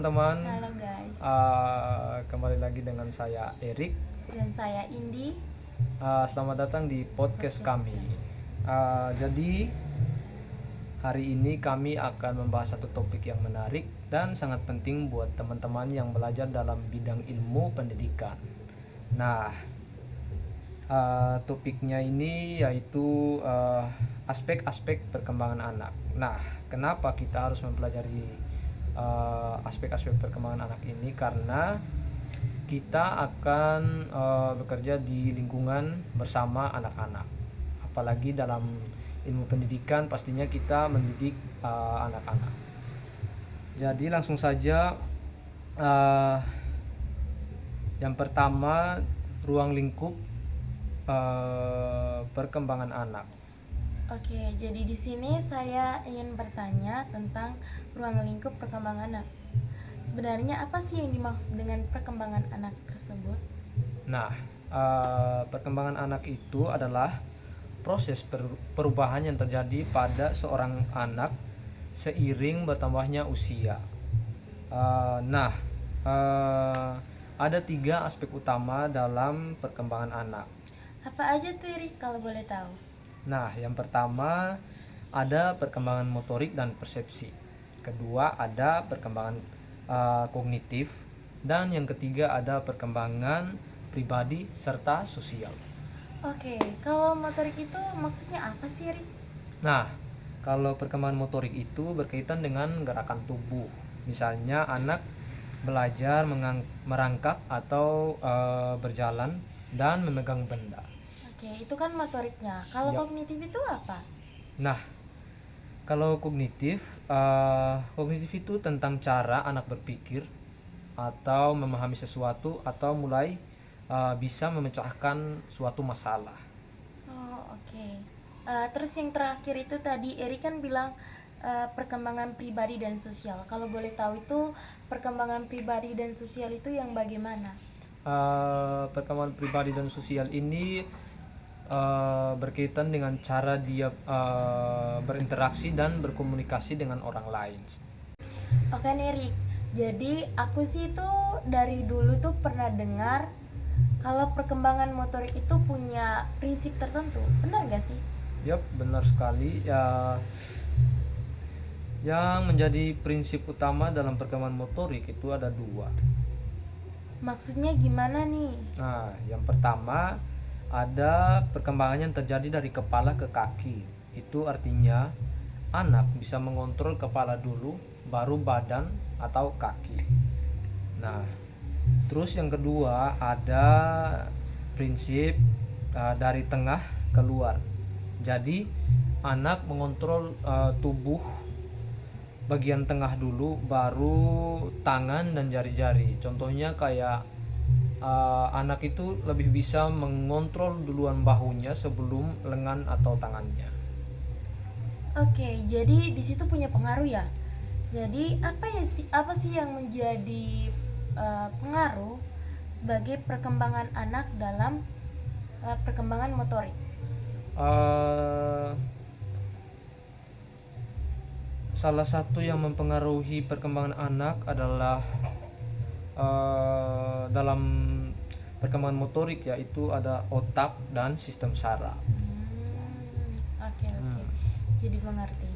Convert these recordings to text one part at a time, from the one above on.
teman-teman. Halo guys. Kembali lagi dengan saya Erik. Dan saya Indi. Selamat datang di podcast kami. Jadi hari ini kami akan membahas satu topik yang menarik dan sangat penting buat teman-teman yang belajar dalam bidang ilmu pendidikan. Nah, topiknya ini yaitu aspek-aspek perkembangan anak. Nah, kenapa kita harus mempelajari aspek-aspek perkembangan anak ini? Karena kita akan bekerja di lingkungan bersama anak-anak. Apalagi dalam ilmu pendidikan pastinya kita mendidik anak-anak. Jadi langsung saja, yang pertama, ruang lingkup perkembangan anak. Oke, jadi di sini saya ingin bertanya tentang ruang lingkup perkembangan anak. Sebenarnya apa sih yang dimaksud dengan perkembangan anak tersebut? Nah, perkembangan anak itu adalah proses perubahan yang terjadi pada seorang anak seiring bertambahnya usia. Ada 3 aspek utama dalam perkembangan anak. Apa aja tuh Erik kalau boleh tahu? Nah, yang pertama ada perkembangan motorik dan persepsi. Kedua ada perkembangan kognitif, dan yang ketiga ada perkembangan pribadi serta sosial. Oke, kalau motorik itu maksudnya apa sih Erik? Nah, kalau perkembangan motorik itu berkaitan dengan gerakan tubuh. Misalnya anak belajar merangkak atau berjalan dan memegang benda. Oke, itu kan motoriknya. Kalau Ya. kognitif itu apa? Nah, kalau kognitif itu tentang cara anak berpikir atau memahami sesuatu atau mulai bisa memecahkan suatu masalah. Oh, oke. Terus yang terakhir itu tadi Erik kan bilang perkembangan pribadi dan sosial. Kalau boleh tahu itu perkembangan pribadi dan sosial itu yang bagaimana? Perkembangan pribadi dan sosial ini berkaitan dengan cara dia berinteraksi dan berkomunikasi dengan orang lain. Oke Erik, jadi aku sih itu dari dulu tuh pernah dengar kalau perkembangan motorik itu punya prinsip tertentu. Benar gak sih? Yap, benar sekali. Ya, yang menjadi prinsip utama dalam perkembangan motorik itu ada 2. Maksudnya gimana nih? Nah, yang pertama ada perkembangan yang terjadi dari kepala ke kaki. Itu artinya anak bisa mengontrol kepala dulu, baru badan atau kaki. Nah, terus yang kedua ada prinsip dari tengah keluar. Jadi anak mengontrol tubuh bagian tengah dulu, baru tangan dan jari-jari. Contohnya kayak anak itu lebih bisa mengontrol duluan bahunya sebelum lengan atau tangannya. Oke, jadi di situ punya pengaruh ya. Jadi apa sih yang menjadi pengaruh sebagai perkembangan anak dalam perkembangan motorik? Salah satu yang mempengaruhi perkembangan anak adalah dalam perkembangan motorik, yaitu ada otak dan sistem saraf. Oke. Jadi mengerti.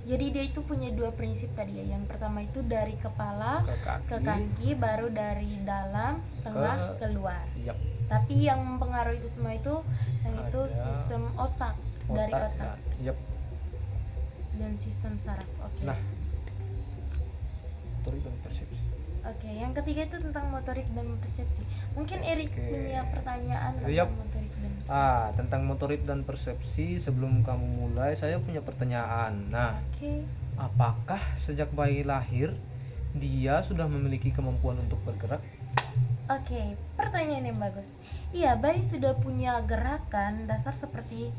Jadi dia itu punya 2 prinsip tadi ya. Yang pertama itu dari kepala ke kaki, baru dari dalam, tengah, keluar. Yap. Tapi yang mempengaruhi itu semua itu yang itu sistem otak dari otak. Yap. Dan sistem saraf. Oke. Nah, motorik dan persepsi. Oke, yang ketiga itu tentang motorik dan persepsi. Mungkin Erik punya pertanyaan tentang motorik dan persepsi. Tentang motorik dan persepsi, sebelum kamu mulai saya punya pertanyaan. Nah, apakah sejak bayi lahir dia sudah memiliki kemampuan untuk bergerak? Oke, pertanyaan yang bagus. Iya, bayi sudah punya gerakan dasar seperti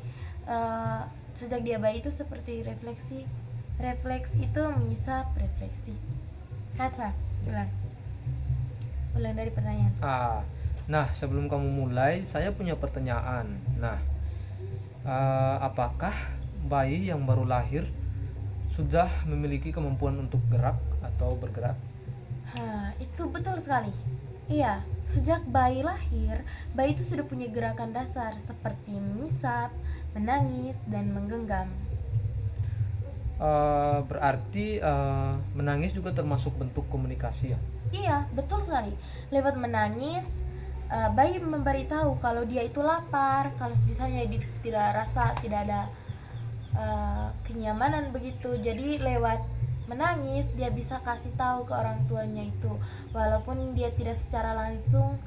sejak dia bayi itu seperti refleksi. Refleks itu misap, refleksi. Kaca, ulang dari pertanyaan. Nah, sebelum kamu mulai, saya punya pertanyaan. Nah, apakah bayi yang baru lahir sudah memiliki kemampuan untuk gerak atau bergerak? Itu betul sekali. Iya, sejak bayi lahir, bayi itu sudah punya gerakan dasar seperti menyisap, menangis, dan menggenggam. Berarti menangis juga termasuk bentuk komunikasi ya? Iya, betul sekali. Lewat menangis, bayi memberitahu kalau dia itu lapar, kalau misalnya tidak rasa tidak ada kenyamanan begitu. Jadi lewat menangis dia bisa kasih tahu ke orang tuanya itu, walaupun dia tidak secara langsung,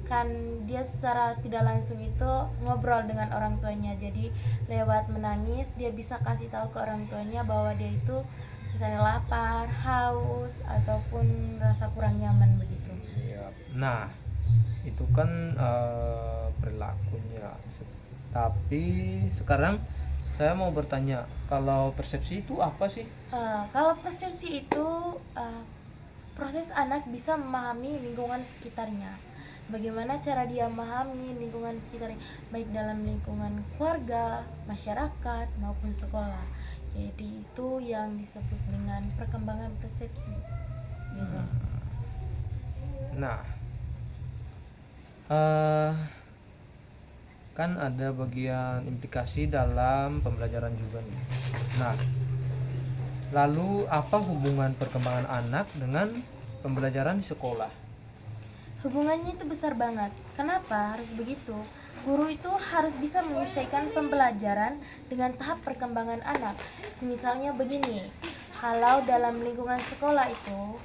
kan dia secara tidak langsung itu ngobrol dengan orang tuanya. Jadi lewat menangis dia bisa kasih tahu ke orang tuanya bahwa dia itu misalnya lapar, haus, ataupun rasa kurang nyaman begitu. Iya. Nah, itu kan perilakunya. Tapi sekarang saya mau bertanya, kalau persepsi itu apa sih? Kalau persepsi itu proses anak bisa memahami lingkungan sekitarnya. Bagaimana cara dia memahami lingkungan sekitarnya, baik dalam lingkungan keluarga, masyarakat, maupun sekolah. Jadi itu yang disebut dengan perkembangan persepsi. Gitu. Nah, eh kan ada bagian implikasi dalam pembelajaran juga nih. Nah, lalu apa hubungan perkembangan anak dengan pembelajaran di sekolah? Hubungannya itu besar banget. Kenapa harus begitu? Guru itu harus bisa menyesuaikan pembelajaran dengan tahap perkembangan anak. Misalnya begini, kalau dalam lingkungan sekolah itu,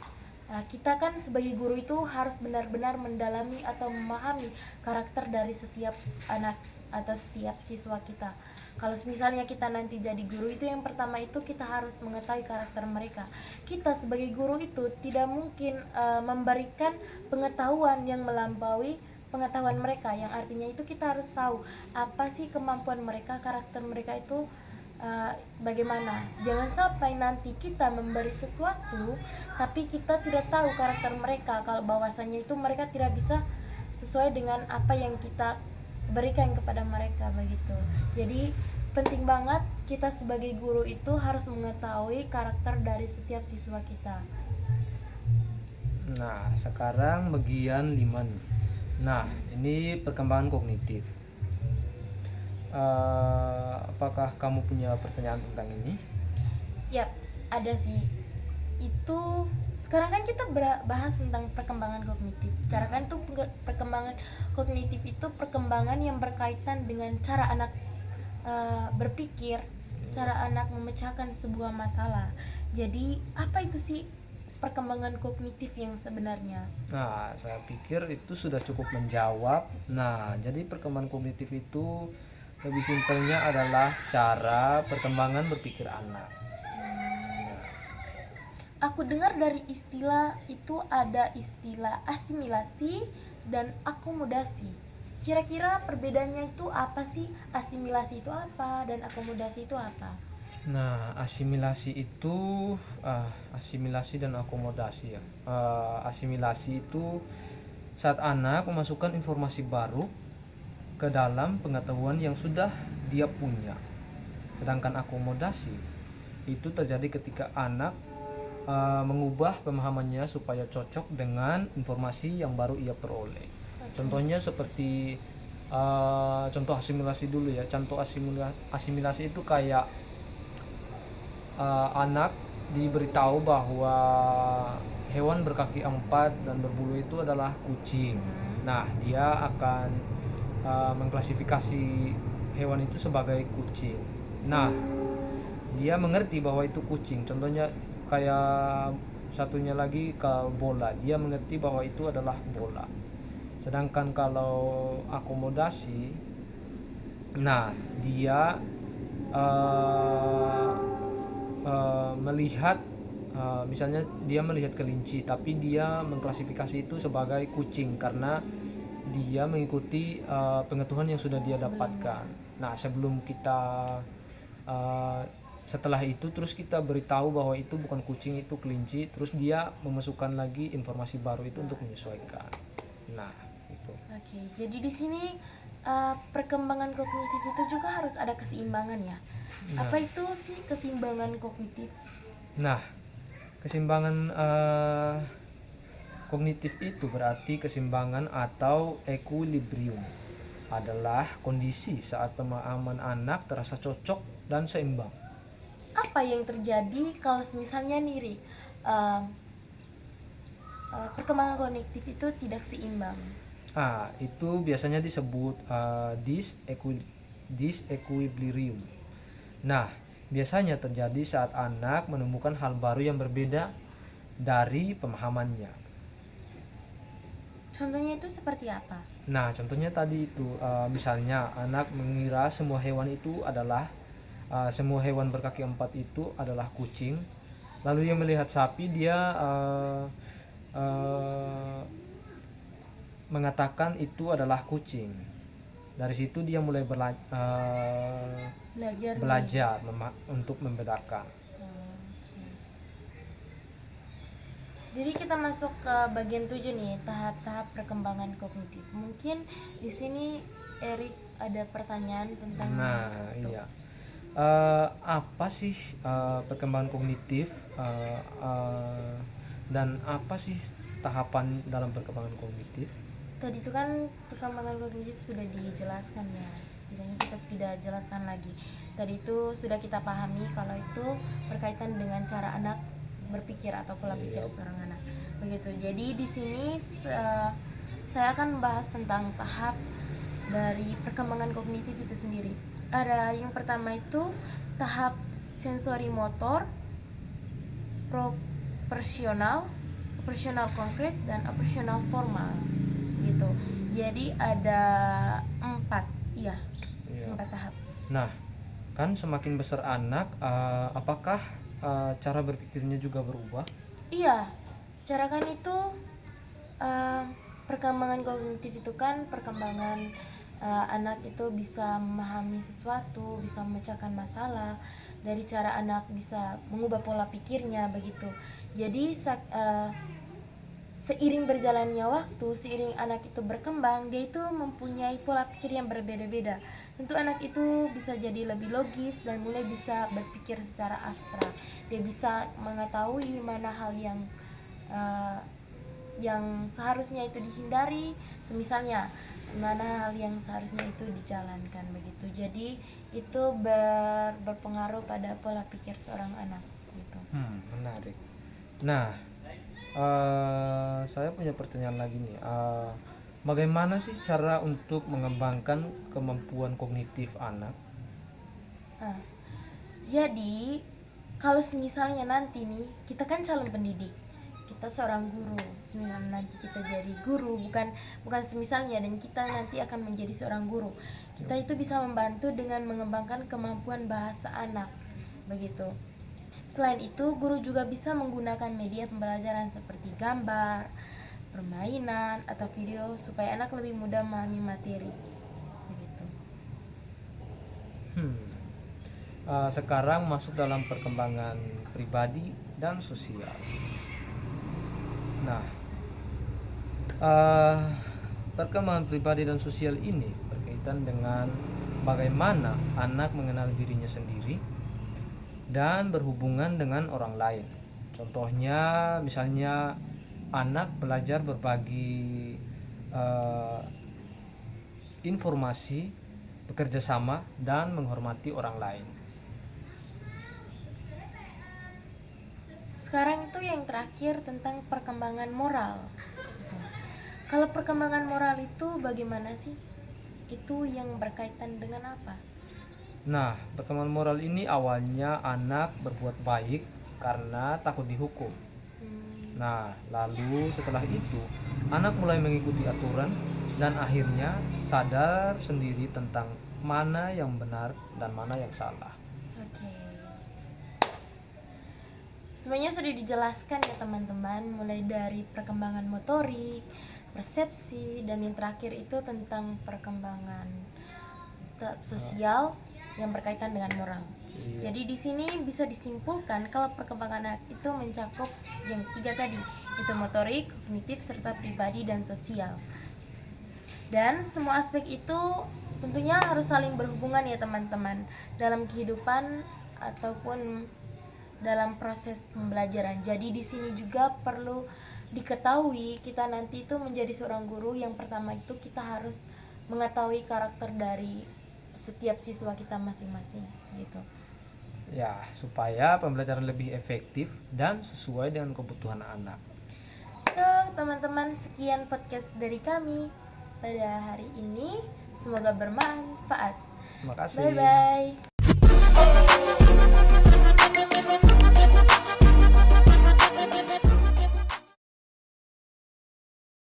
kita kan sebagai guru itu harus benar-benar mendalami atau memahami karakter dari setiap anak atau setiap siswa kita. Kalau misalnya kita nanti jadi guru itu, yang pertama itu kita harus mengetahui karakter mereka. Kita sebagai guru itu tidak mungkin memberikan pengetahuan yang melampaui pengetahuan mereka, yang artinya itu kita harus tahu apa sih kemampuan mereka, karakter mereka itu bagaimana. Jangan sampai nanti kita memberi sesuatu tapi kita tidak tahu karakter mereka, kalau bahwasanya itu mereka tidak bisa sesuai dengan apa yang kita berikan kepada mereka begitu. Jadi penting banget kita sebagai guru itu harus mengetahui karakter dari setiap siswa kita. Nah, sekarang bagian 5 nih. Nah, ini perkembangan kognitif. Apakah kamu punya pertanyaan tentang ini? Yap, ada sih. Itu sekarang kan kita bahas tentang perkembangan kognitif. Secara kan itu perkembangan kognitif itu perkembangan yang berkaitan dengan cara anak berpikir, cara anak memecahkan sebuah masalah. Jadi apa itu sih perkembangan kognitif yang sebenarnya? Nah, saya pikir itu sudah cukup menjawab. Nah, jadi perkembangan kognitif itu lebih simpelnya adalah cara perkembangan berpikir anak. Aku dengar dari istilah itu ada istilah asimilasi dan akomodasi. Kira-kira perbedaannya itu apa sih? Asimilasi itu apa dan akomodasi itu apa? Nah, asimilasi dan akomodasi ya. Asimilasi itu saat anak memasukkan informasi baru ke dalam pengetahuan yang sudah dia punya. Sedangkan akomodasi itu terjadi ketika anak mengubah pemahamannya supaya cocok dengan informasi yang baru ia peroleh. Contohnya seperti contoh asimilasi dulu ya. Contoh asimilasi itu kayak anak diberitahu bahwa hewan berkaki 4 dan berbulu itu adalah kucing. Nah, dia akan mengklasifikasi hewan itu sebagai kucing. Nah, dia mengerti bahwa itu kucing. Contohnya kayak satunya lagi ke bola, dia mengerti bahwa itu adalah bola. Sedangkan kalau akomodasi, nah dia melihat misalnya dia melihat kelinci tapi dia mengklasifikasi itu sebagai kucing karena dia mengikuti pengetahuan yang sudah dia dapatkan. Nah, sebelum kita setelah itu terus kita beritahu bahwa itu bukan kucing, itu kelinci, terus dia memasukkan lagi informasi baru itu untuk menyesuaikan. Nah, itu. Oke, jadi di sini perkembangan kognitif itu juga harus ada keseimbangan ya. Nah. Apa itu sih keseimbangan kognitif? Nah, keseimbangan Kognitif itu berarti keseimbangan atau equilibrium. Adalah kondisi saat pemahaman anak terasa cocok dan seimbang. Apa yang terjadi kalau misalnya nih, Rik, eh, perkembangan kognitif itu tidak seimbang? Itu biasanya disebut disequilibrium. Nah, biasanya terjadi saat anak menemukan hal baru yang berbeda dari pemahamannya. Contohnya itu seperti apa? Nah, contohnya tadi itu misalnya anak mengira semua hewan berkaki empat itu adalah kucing. Lalu ia melihat sapi, dia mengatakan itu adalah kucing. Dari situ dia mulai belajar untuk membedakan. Oke. Jadi kita masuk ke bagian 7 nih, tahap-tahap perkembangan kognitif. Mungkin di sini Erik ada pertanyaan tentang Iya. Apa sih perkembangan kognitif dan apa sih tahapan dalam perkembangan kognitif? Tadi itu kan perkembangan kognitif sudah dijelaskan ya, setidaknya kita tidak jelaskan lagi. Tadi itu sudah kita pahami kalau itu berkaitan dengan cara anak berpikir atau pola pikir seorang anak. Begitu. Jadi di sini saya akan membahas tentang tahap dari perkembangan kognitif itu sendiri. Ada yang pertama itu tahap sensori motor, proporsional konkret, dan operasional formal gitu. Jadi ada 4 tahap. Nah, kan semakin besar anak, apakah cara berpikirnya juga berubah? Iya, secara kan itu perkembangan kognitif itu kan perkembangan anak itu bisa memahami sesuatu, bisa memecahkan masalah, dari cara anak bisa mengubah pola pikirnya begitu. Jadi seiring berjalannya waktu, seiring anak itu berkembang, dia itu mempunyai pola pikir yang berbeda-beda. Tentu anak itu bisa jadi lebih logis dan mulai bisa berpikir secara abstrak. Dia bisa mengetahui mana hal yang seharusnya itu dihindari, semisalnya mana hal yang seharusnya itu dijalankan begitu. Jadi itu berpengaruh pada pola pikir seorang anak gitu. Menarik. Nah, saya punya pertanyaan lagi nih. Bagaimana sih cara untuk mengembangkan kemampuan kognitif anak? Jadi kalau misalnya nanti nih kita kan calon pendidik, kita seorang guru, misalnya nanti kita jadi guru, bukan semisalnya, dan kita nanti akan menjadi seorang guru, kita itu bisa membantu dengan mengembangkan kemampuan bahasa anak begitu. Selain itu, guru juga bisa menggunakan media pembelajaran seperti gambar, permainan, atau video supaya anak lebih mudah memahami materi begitu. Sekarang masuk dalam perkembangan pribadi dan sosial. Nah, perkembangan pribadi dan sosial ini berkaitan dengan bagaimana anak mengenal dirinya sendiri dan berhubungan dengan orang lain. Contohnya, misalnya anak belajar berbagi informasi, bekerja sama, dan menghormati orang lain. Sekarang itu yang terakhir tentang perkembangan moral. Kalau perkembangan moral itu bagaimana sih? Itu yang berkaitan dengan apa? Nah, perkembangan moral ini awalnya anak berbuat baik karena takut dihukum. Nah, lalu setelah itu anak mulai mengikuti aturan dan akhirnya sadar sendiri tentang mana yang benar dan mana yang salah. Oke. Semuanya sudah dijelaskan ya teman-teman, mulai dari perkembangan motorik, persepsi, dan yang terakhir itu tentang perkembangan sosial yang berkaitan dengan moral. Jadi di sini bisa disimpulkan kalau perkembangan anak itu mencakup yang 3 tadi, itu motorik, kognitif, serta pribadi dan sosial. Dan semua aspek itu tentunya harus saling berhubungan ya teman-teman, dalam kehidupan ataupun dalam proses pembelajaran. Jadi di sini juga perlu diketahui, kita nanti itu menjadi seorang guru, yang pertama itu kita harus mengetahui karakter dari setiap siswa kita masing-masing gitu. Ya, supaya pembelajaran lebih efektif dan sesuai dengan kebutuhan anak. So, teman-teman, sekian podcast dari kami pada hari ini. Semoga bermanfaat. Terima kasih. Bye bye.